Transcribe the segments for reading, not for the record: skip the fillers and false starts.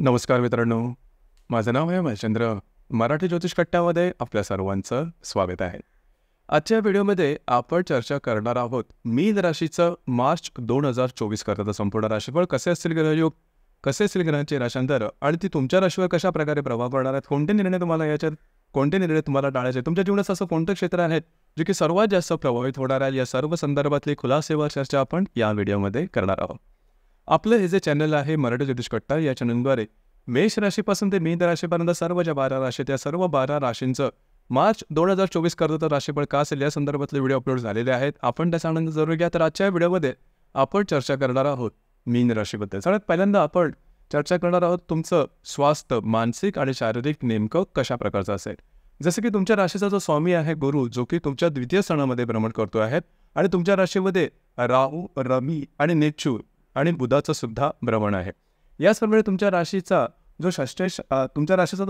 नमस्कार मित्रांनो, माझं नाव आहे महेशचंद्र. मराठी ज्योतिष कट्ट्यामध्ये आपल्या सर्वांचं स्वागत आहे. आजच्या व्हिडिओमध्ये आपण चर्चा करणार आहोत मीन राशीचं मार्च 2024 करता संपूर्ण राशीफळ कसे असतील, ग्रहयोग कसे असतील, ग्रहांचे राशांतर आणि ती तुमच्या राशीवर कशा प्रकारे प्रभाव पडणार आहेत, कोणते निर्णय तुम्हाला याच्यात कोणते निर्णय तुम्हाला टाळायचे, तुमच्या जीवनात असं कोणतं क्षेत्र आहे जे की सर्वात जास्त प्रभावित होणार आहे, या सर्व संदर्भातली खुलासेवर चर्चा आपण या व्हिडिओमध्ये करणार आहोत. आपलं हे जे चॅनल आहे मराठी ज्योतिष कट्टा, या चॅनलद्वारे मेष राशीपासून ते मीन राशीपर्यंत सर्व ज्या 12 राशी त्या सर्व 12 राशींचं मार्च 2024 करता राशीफळ का असेल या संदर्भातले व्हिडिओ अपलोड झालेले आहेत. आपण त्याचा आनंद जरूर घ्या. तर आजच्या व्हिडिओमध्ये आपण चर्चा करणार आहोत मीन राशीबद्दल. सगळ्यात पहिल्यांदा आपण चर्चा करणार आहोत तुमचं स्वास्थ्य मानसिक आणि शारीरिक नेमकं कशा प्रकारचं असेल. जसं की तुमच्या राशीचा जो स्वामी आहे गुरु, जो की तुमच्या द्वितीय स्थानामध्ये भ्रमण करतो आहे आणि तुमच्या राशीमध्ये राहू, रवी आणि नेचूर आणि बुधाचं सुद्धा भ्रमण आहे. याचप्रमाणे तुमच्या राशीचा जो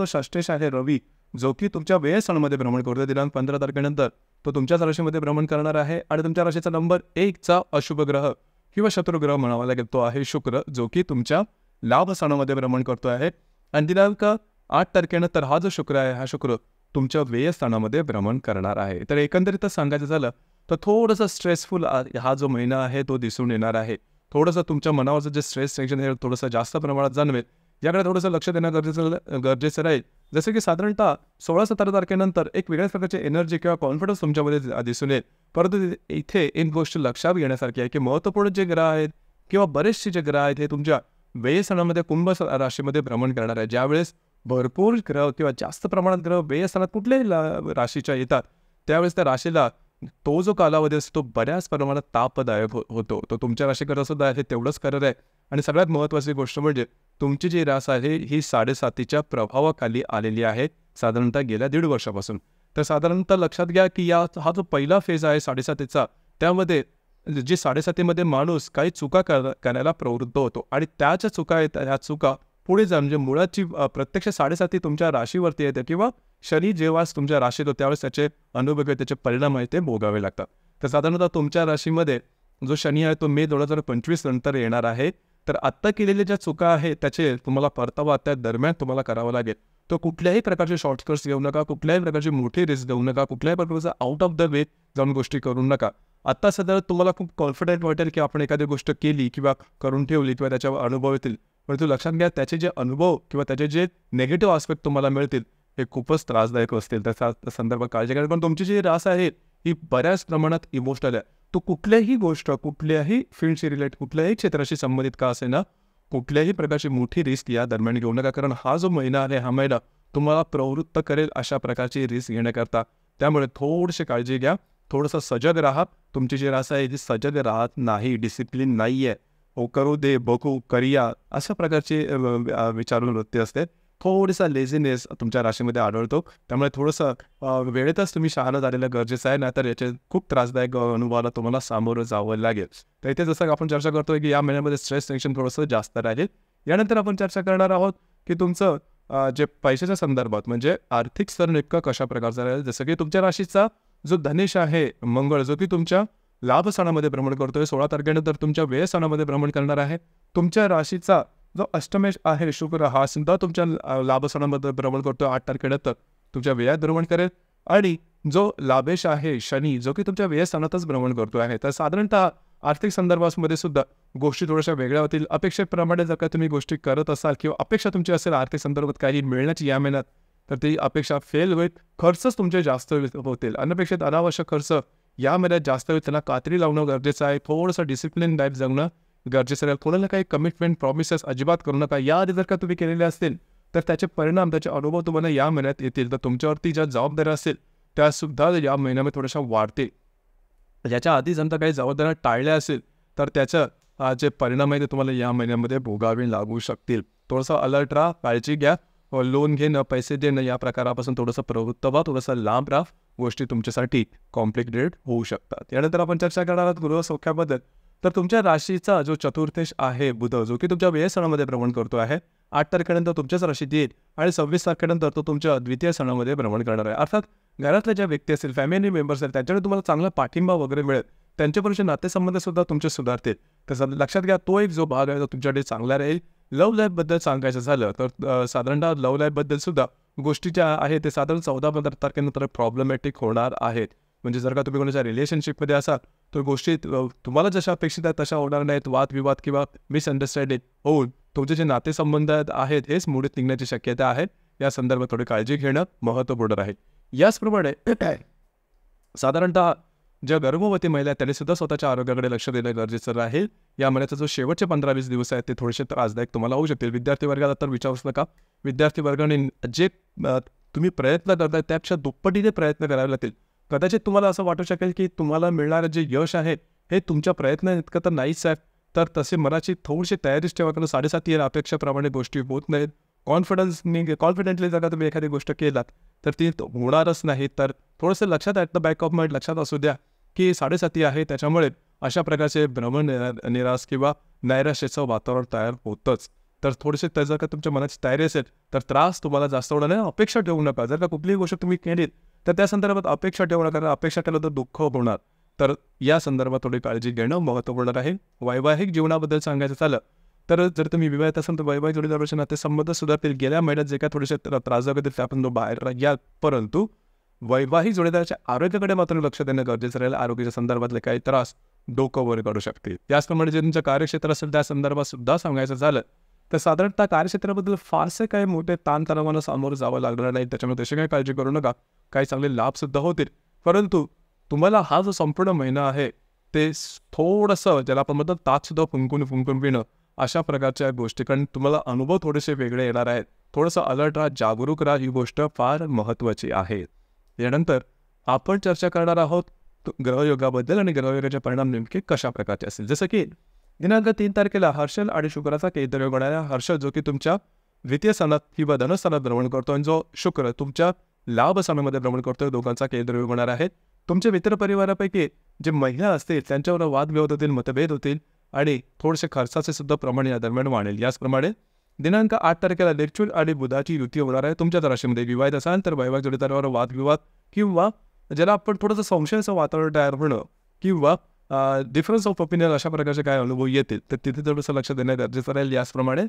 षष्ठेश आहे रवी, जो की तुमच्या व्ययस्थानामध्ये भ्रमण करतो दिनांक 15 तारखेनंतर तो तुमच्याच राशीमध्ये भ्रमण करणार आहे. आणि तुमच्या राशीचा नंबर 1चा अशुभ ग्रह किंवा शत्रुग्रह म्हणावा लागेल तो आहे शुक्र, जो की तुमच्या लाभ स्थानामध्ये भ्रमण करतो आहे. आणि दिनांक 8 तारखेनंतर हा जो शुक्र आहे, हा शुक्र तुमच्या व्ययस्थानामध्ये भ्रमण करणार आहे. तर एकंदरीतच सांगायचं झालं तर थोडंसं स्ट्रेसफुल हा जो महिना आहे तो दिसून येणार आहे. थोडंसं तुमच्या मनावरचं जे स्ट्रेस टेन्शन हे थोडंसं जास्त प्रमाणात जाणवेल, याकडे थोडंसं लक्ष देणं गरजेचं राहील. जसं की साधारणतः 16-17 तारखेनंतर एक वेगळ्याच प्रकारची एनर्जी किंवा कॉन्फिडन्स तुमच्यामध्ये दिसून येईल. परंतु इथे एक गोष्ट लक्षात घेण्यासारखी आहे की महत्त्वपूर्ण जे ग्रह आहेत किंवा बरेचसे जे ग्रह आहेत हे तुमच्या व्ययस्थानामध्ये कुंभ राशीमध्ये भ्रमण करणार आहे. ज्यावेळेस भरपूर ग्रह किंवा जास्त प्रमाणात ग्रह व्ययस्थानात कुठल्याही राशीच्या येतात, त्यावेळेस त्या राशीला तो जो कालावधी असतो तो बऱ्याच प्रमाणात तापदायक होतो. तो तुमच्या राशीकडे सुद्धा आहे तेवढंच करत आहे. आणि सगळ्यात महत्त्वाची गोष्ट म्हणजे तुमची जी रास आहे ही 7.5च्या प्रभावाखाली आलेली आहे साधारणतः गेल्या 1.5 वर्षापासून. तर साधारणतः लक्षात घ्या की हा जो पहिला फेज आहे 7.5चा, त्यामध्ये जी 7.5मध्ये माणूस काही चुका करायला प्रवृत्त होतो आणि त्याच्या चुका आहेत, ह्या चुका पुढे जाऊन म्हणजे मुळाची प्रत्यक्ष 7.5 तुमच्या राशीवरती येते किंवा शनी जेव्हा तुमच्या राशीत होतो त्यावेळेस त्याचे अनुभव त्याचे परिणाम आहे ते भोगावे लागतात. तर साधारणतः तुमच्या राशीमध्ये जो शनी आहे तो मे 2025 नंतर येणार आहे. तर आत्ता केलेल्या ज्या चुका आहेत त्याचे तुम्हाला परतावा त्या दरम्यान तुम्हाला करावा लागेल. तो कुठल्याही प्रकारचे शॉर्टकट्स घेऊ नका, कुठल्याही प्रकारची मोठी रिस्क घेऊ नका, कुठल्याही प्रकारचा आउट ऑफ द वे जाऊन गोष्टी करू नका. आत्ता सध्या तुम्हाला खूप कॉन्फिडंट वाटेल की आपण एखादी गोष्ट केली किंवा करून ठेवली किंवा त्याच्यावर अनुभव येतील, परंतु लक्षात घ्या त्याचे जे अनुभव किंवा त्याचे जे नेगेटिव्ह आस्पेक्ट तुम्हाला मिळतील हे खूपच त्रासदायक असतील. त्याच्या संदर्भात काळजी घ्या. पण तुमची जी रास आहे ही बऱ्याच प्रमाणात इमोशनल आहे. तो कुठल्याही गोष्ट, कुठल्याही फील्डशी रिलेट, कुठल्याही क्षेत्राशी संबंधित का असे ना, कुठल्याही प्रकारची मोठी रिस्क या दरम्यान घेऊ नका. कारण हा जो महिना आहे हा महिना तुम्हाला प्रवृत्त करेल अशा प्रकारची रिस्क घेण्याकरता. त्यामुळे थोडीशी काळजी घ्या, थोडंसं सजग राहा. तुमची जी रास आहे ती सजग राहत नाही, डिसिप्लिन नाही आहे. हो करू दे, बघू, करूया अशा प्रकारची विचारवृत्ती असते. थोडासा लेझीनेस तुमच्या राशीमध्ये आढळतो. त्यामुळे थोडंसं वेळेतच तुम्ही शहाणा झालेलं गरजेचं आहे, नाहीतर याचे खूप त्रासदायक अनुभवाला तुम्हाला सामोरं जावं लागेल. तर इथे जसं आपण चर्चा करतोय की या महिन्यामध्ये स्ट्रेस टेन्शन थोडंसं जास्त राहील. यानंतर आपण चर्चा करणार आहोत की तुमचं जे पैशाच्या संदर्भात म्हणजे आर्थिक स्तर नेमकं कशा प्रकारचं राहील. जसं की तुमच्या राशीचा जो धनेश आहे मंगळ, जो की तुमच्या लाभ स्थानामध्ये भ्रमण करतोय, 16 तारखेनंतर तुमच्या व्यय स्थानामध्ये भ्रमण करणार आहे. तुमच्या राशीचा जो अष्टमेश आहे शुक्र, हा सुद्धा तुमच्या लाभ स्थानामध्ये भ्रमण करतोय 8 तारखेनंतर तुमच्या व्ययात भ्रमण करेल. आणि जो लाभेश आहे शनी, जो की तुमच्या व्ययस्थानातच भ्रमण करतो आहे. तर साधारणतः आर्थिक संदर्भामध्ये सुद्धा गोष्टी थोड्याशा वेगळ्या होतील. अपेक्षेप्रमाणे जर का तुम्ही गोष्टी करत असाल किंवा अपेक्षा तुमची असेल आर्थिक संदर्भात काही मिळण्याची या महिन्यात, तर ती अपेक्षा फेल होईल. खर्चच तुमचे जास्त होतील. अनपेक्षित अनावश्यक खर्च या महिन्यात जास्त होईल. त्यांना कात्री लावणं गरजेचं आहे. थोडंसं डिसिप्लिन लाईफ जगणं गरजेचं आहे. कोणाला काही कमिटमेंट प्रॉमिसेस अजिबात करू नका. याआधी जर का तुम्ही केलेले असतील तर त्याचे परिणाम, त्याचे अनुभव तुम्हाला या महिन्यात येतील. तर तुमच्यावरती ज्या जबाबदाऱ्या असतील त्यासुद्धा या महिन्यामध्ये थोड्याशा वाढतील. ज्याच्या आधी जर काही जबाबदाऱ्या टाळल्या असेल तर त्याचं जे परिणाम आहे ते तुम्हाला या महिन्यामध्ये भोगावे लागू शकतील. थोडंसं अलर्ट राहा, काळजी घ्या. लोन घेणं, पैसे देणं या प्रकारापासून थोडंसं प्रवृत्त व्हा, थोडंसं लांब राहा. गोष्टी तुमच्यासाठी कॉम्प्लिकेटेड होऊ शकतात. यानंतर आपण चर्चा करणार आहोत गृहसौख्याबद्दल. तर तुमच्या राशीचा जो चतुर्थेश आहे बुध, जो की तुमच्या व्ययस्थानामध्ये भ्रमण करतो आहे, 8 तारखेनंतर तुमच्याच राशीत येईल आणि 26 तारखेनंतर तो तुमच्या द्वितीय स्थानामध्ये भ्रमण करणार आहे. अर्थात घरातल्या ज्या व्यक्ती असतील, फॅमिली मेंबर्स आहेत, त्यांच्याकडे तुम्हाला चांगला पाठिंबा वगैरे मिळेल. त्यांच्यापर्यंत नातेसंबंध सुद्धा तुमचे सुधारतील. तर लक्षात घ्या तो एक जो भाग आहे तो तुमच्याकडे चांगला राहील. लव्ह लाईफबद्दल सांगायचं झालं तर साधारणतः लव्ह लाईफबद्दल सुद्धा गोष्टी ज्या आहेत ते साधारण 14-15 तारखेनंतर प्रॉब्लेमॅटिक होणार आहेत. म्हणजे जर का तुम्ही कोणाच्या रिलेशनशिपमध्ये असाल तर गोष्टी तुम्हाला जशा अपेक्षित आहेत तशा होणार नाहीत. वादविवाद किंवा मिसअंडरस्टँडिंग होऊन तुमचे जे नातेसंबंध आहेत हेच मोडीत निघण्याची शक्यता आहे. या संदर्भात थोडी काळजी घेणं महत्त्वपूर्ण राहील. याचप्रमाणे साधारणतः ज्या गर्भवती महिला आहेत त्यांनी सुद्धा स्वतःच्या आरोग्याकडे लक्ष देणं गरजेचं राहील. या महिन्याचा जो शेवटचे 15-20 दिवस आहेत ते थोडेसे त्रासदायक तुम्हाला होऊ शकतील. विद्यार्थी वर्गाला तर विचारूच नका. विद्यार्थी वर्गाने जे तुम्ही प्रयत्न करताय त्यापेक्षा दुप्पटीने प्रयत्न करावे लागतील. कदाचित तुम्हाला असं वाटू शकेल की तुम्हाला मिळणारं जे यश आहे हे तुमच्या प्रयत्नाइतकं तर नाहीच आहे. तर तसे मनाची थोडीशी तयारीच ठेवा, कारण 7.5 या अपेक्षेप्रमाणे गोष्टी होत नाहीत. कॉन्फिडेंटली जर का तुम्ही एखादी गोष्ट केलात तर ती होणारच नाही. तर थोडंसं लक्षात ॲट बॅक ऑफ माइंड लक्षात असू द्या की 7.5 आहे, त्याच्यामुळे अशा प्रकारचे निराश किंवा नैराश्याचं वातावरण तयार होतंच. तर थोडेसे जर का तुमच्या मनाची तयारी असेल तर त्रास तुम्हाला जास्त होणार नाही. अपेक्षा ठेवू नका. जर का कुठलीही गोष्ट तुम्ही केलीत तर त्या संदर्भात अपेक्षा ठेवू नका, कारण अपेक्षा केलं तर दुःख होणार. तर या संदर्भात थोडी काळजी घेणं महत्त्वपूर्ण आहे. वैवाहिक जीवनाबद्दल सांगायचं झालं तर जर तुम्ही विवाहित असाल तर वैवाहिक जोडीदाराचे नातेसंबंध सुधारतील. गेल्या महिन्यात जे काय थोडेसे त्रासदायक होते त्यापासून बाहेर या, परंतु वैवाहिक जोडीदाराच्या आरोग्याकडे मात्र लक्ष देणं गरजेचं राहील. आरोग्याच्या संदर्भातले काही त्रास डोकं वर काढू शकतील. त्याचप्रमाणे जे तुमचं कार्यक्षेत्र असेल त्या संदर्भात सुद्धा सांगायचं झालं तर साधारणतः कार्यक्षेत्राबद्दल फारसे काही मोठे ताणतणावांना सामोरं जावं लागणार नाही. त्याच्यामुळे तशी काही काळजी करू नका. काही चांगले लाभसुद्धा होतील. परंतु तुम्हाला हा जो संपूर्ण महिना आहे ते थोडंसं ज्याला आपण म्हणतो ताकसुद्धा फुंकून पिणं अशा प्रकारच्या गोष्टी, कारण तुम्हाला अनुभव थोडेसे वेगळे येणार आहेत. थोडंसं अलर्ट राहा, जागरूक राहा. ही गोष्ट फार महत्त्वाची आहे. यानंतर आपण चर्चा करणार आहोत ग्रहयोगाबद्दल आणि ग्रहयोगाचे परिणाम नेमके कशा प्रकारचे असतील. जसं की दिनांक 3 तारखेला हर्षल आणि शुक्राचा केंद्रयोग होणारा हर्षल जो की तुमच्या द्वितीय स्थानात किंवा धनस्थानात भ्रमण करतो आणि जो शुक्र तुमच्या लाभ स्थानामध्ये भ्रमण करतोय, दोघांचा केंद्रयोग होणार आहे. तुमच्या मित्रपरिवारापैकी जे महिला असतील त्यांच्यावर वादविवाद होतील, मतभेद होतील आणि थोडेसे खर्चाचे सुद्धा प्रमाण या दरम्यान वाढेल. याचप्रमाणे दिनांक 8 तारखेला नेपच्यून आणि बुधाची युती होणार आहे तुमच्या राशीमध्ये. विवाहित असाल तर वैवाहिक जोडीदारावर वादविवाद किंवा ज्याला आपण थोडंसं संशयाचं वातावरण तयार होणं किंवा डिफरन्स ऑफ ओपिनियन अशा प्रकारचे काय अनुभव येतील तर तिथे थोडंसं लक्ष देणं गरजेचं राहील. याचप्रमाणे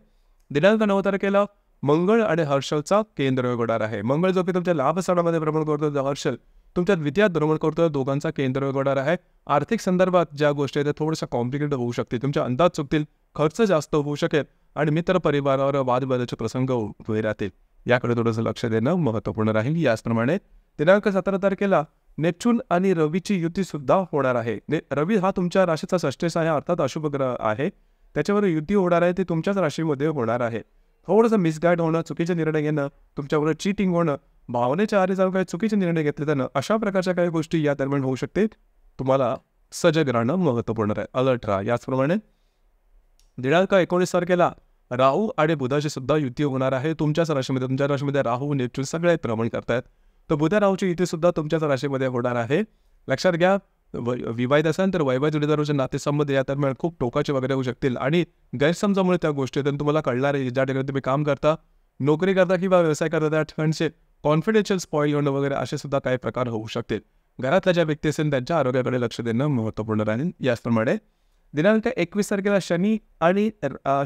दिनांक 9 तारखेला मंगळ आणि हर्षलचा केंद्रयोग होणार आहे. मंगळ जो की तुमच्या लाभस्थानामध्ये भ्रमण करतो, हर्षल तुमच्या द्वितीयात भ्रमण करतोय, दोघांचा केंद्रयोग होणार आहे. आर्थिक संदर्भात ज्या गोष्टी आहेत त्या थोड्याशा कॉम्प्लिकेटेड होऊ शकतील, तुमच्या अंदाज चुकतील, खर्च जास्त होऊ शकेल आणि मित्र परिवारावर वादविवादाचे प्रसंग उभे राहतील. याकडे थोडंसं लक्ष देणं महत्त्वपूर्ण राहील. याचप्रमाणे दिनांक 17 तारखेला नेपच्यून आणि रवीची युती सुद्धा होणार आहे. रवी हा तुमच्या राशीचा षष्ठेश आहे, अर्थात अशुभ ग्रह आहे. त्याच्यावर युती होणार आहे, ती तुमच्याच राशीमध्ये होणार आहे. थोडंसं मिसगाईड होणं, चुकीचे निर्णय घेणं, तुमच्यावर चीटिंग होणं, भावनेच्या आहारी जाऊन काही चुकीचे निर्णय घेतले जाणं, अशा प्रकारच्या काही गोष्टी या दरम्यान होऊ शकते. तुम्हाला सजग राहणं महत्त्वपूर्ण आहे, अलर्ट राहा. याचप्रमाणे दिनांक 19 तारखेला राहू आणि बुधाची सुद्धा युती होणार आहे तुमच्याच राशीमध्ये. तुमच्या राशीमध्ये राहू नेपच्यून सगळे भ्रमण करतायत, तर बुध राहूची युती सुद्धा तुमच्याच राशीमध्ये होणार आहे. लक्षात घ्या, विवाहित असाल तर वैवाहिक जोडीदाराचे नातेसंबंध या दरम्यान खूप टोकाचे वगैरे होऊ शकतील आणि गैरसमजामुळे त्या गोष्टी तुम्हाला कळणार आहे. ज्या ठिकाणी तुम्ही काम करता, नोकरी करता किंवा व्यवसाय करता त्या ठिकाणचे कॉन्फिडेन्शियल स्पॉईल होणं वगैरे असे सुद्धा काही प्रकार होऊ शकतील. घरातल्या ज्या व्यक्ती असेल त्यांच्या आरोग्याकडे लक्ष देणं महत्त्वपूर्ण राहील. याचप्रमाणे दिनांक 21 तारखेला शनी आणि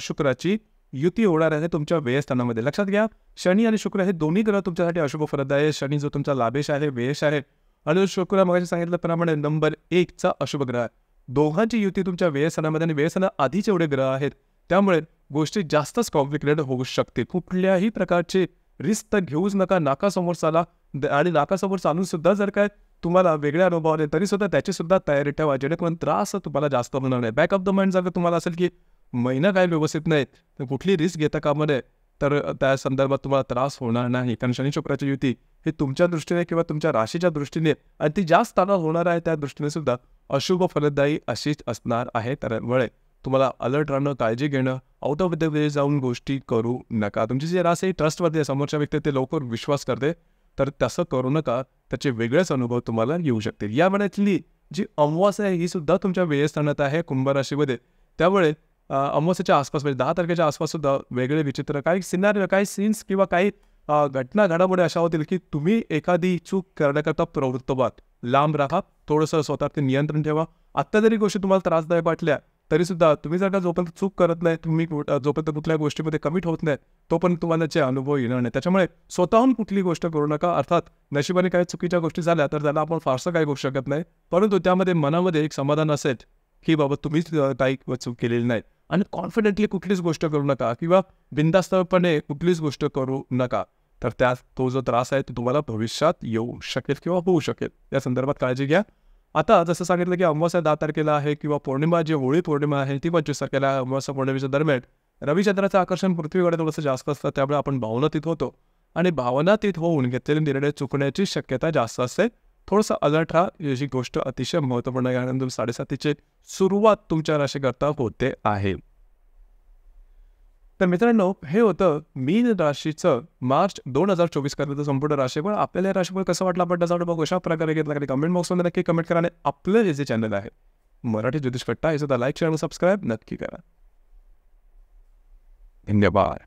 शुक्राची युती होणार आहे तुमच्या व्ययस्थानामध्ये. लक्षात घ्या, शनी आणि शुक्र हे दोन्ही ग्रह तुमच्यासाठी अशुभ फलद आहे. शनी जो तुमचा लाभेश आहे, व्ययश आहे आणि शुक्र मगाशी सांगितल्याप्रमाणे नंबर 1चा अशुभ ग्रह आहे. दोघांची युती तुमच्या व्ययस्थानामध्ये आणि व्ययस्थाना आधीच एवढे ग्रह आहेत, त्यामुळे गोष्टी जास्तच कॉम्प्लिकेटेड होऊ शकतील. कुठल्याही प्रकारचे रिस्क तर घेऊच नका. नाकासमोर चाला आणि नाकासमोर चालून सुद्धा जर काय तुम्हाला वेगळे अनुभव आले तरी सुद्धा त्याची सुद्धा तयारी ठेवा, जेणेकरून त्रास तुम्हाला जास्त होणार नाही. बॅक ऑफ द माइंड जर तुम्हाला असेल की महिना काय व्यवस्थित नाही तर कुठली रिस्क घेता कामा नये, तर त्या संदर्भात तुम्हाला त्रास होणार नाही. कारण शनी शुक्राची युती ही तुमच्या दृष्टीने किंवा तुमच्या राशीच्या दृष्टीने आणि ती ज्या स्थानात होणार आहे त्या दृष्टीने सुद्धा अशुभ फलदायी अशीच असणार आहे. त्यामुळे तुम्हाला अलर्ट राहणं, काळजी घेणं, आउट ऑफ द वे जाऊन गोष्टी करू नका. तुमची जी राशी ट्रस्टवरती आहे, समोरच्या व्यक्ती ते लवकर विश्वास करते, तर तसं करू नका. त्याचे वेगळेच अनुभव तुम्हाला येऊ शकतील. या महिन्यातली जी अमावास्या आहे ही सुद्धा तुमच्या व्ययस्थानात आहे कुंभ राशीमध्ये. त्यामुळे अमावास्येच्या आसपास म्हणजे 10 तारखेच्या आसपास सुद्धा वेगळे विचित्र काही सिनारिओ, काही सीन्स किंवा काही घटना घडामोडी अशा होतील की तुम्ही एखादी चूक करण्याकरता प्रवृत्त व्हाल. लांब राहा, थोडंसं स्वतःचे नियंत्रण ठेवा. आत्ता जरी गोष्टी तुम्हाला त्रासदायक वाटल्या तरीसुद्धा तुम्ही जर का जोपर्यंत चूक करत नाही, तुम्ही जोपर्यंत कुठल्या गोष्टीमध्ये कमिट होत नाही, तोपर्यंत तुम्हाला जे अनुभव येणार नाही. त्याच्यामुळे स्वतःहून कुठली गोष्ट करू नका. अर्थात नशिबाने काही चुकीच्या गोष्टी झाल्या तर त्याला आपण फारसं काही करू शकत नाही. परंतु त्यामध्ये मनामध्ये एक समाधान असेल, की बाबा तुम्हीच काही चूक केलेली नाही. आणि कॉन्फिडेंटली कुठलीच गोष्ट करू नका किंवा बिनधास्तपणे कुठलीच गोष्ट करू नका. तर त्यात तो जो त्रास आहे तो तुम्हाला भविष्यात येऊ शकेल किंवा होऊ शकेल. या संदर्भात काळजी घ्या. आता जसं सांगितलं की अमावास्या 10 तारखेला आहे किंवा पौर्णिमा जी होळी पौर्णिमा आहे ती 25 तारखेला आहे. अमावास्या पौर्णिमेच्या दरम्यान रविचंद्राचं आकर्षण पृथ्वीकडे थोडंसं जास्त असतं. त्यामुळे आपण भावनातीत होतो आणि भावनातीत होऊन घेतलेले निर्णय चुकण्याची शक्यता जास्त असते. थोडंसं अलर्ट राहा. ही गोष्ट अतिशय महत्त्वपूर्ण आहे. यानंतर 7:30ची सुरुवात तुमच्या राशीकरता होते आहे. तर मित्रांनो, हे होतं मीन राशीचं मार्च 2024 करण्याचं संपूर्ण राशीफळ. आपल्याला हे राशीफळ कसं वाटलं आपण त्याच्यावर बघू. अशा प्रकारे घेतला खाली कमेंट बॉक्समध्ये नक्की कमेंट करा आणि आपलं हे जे चॅनल आहे मराठी ज्योतिष कट्टा हे सुद्धा लाईक शेअर आणि सबस्क्राईब नक्की करा. धन्यवाद.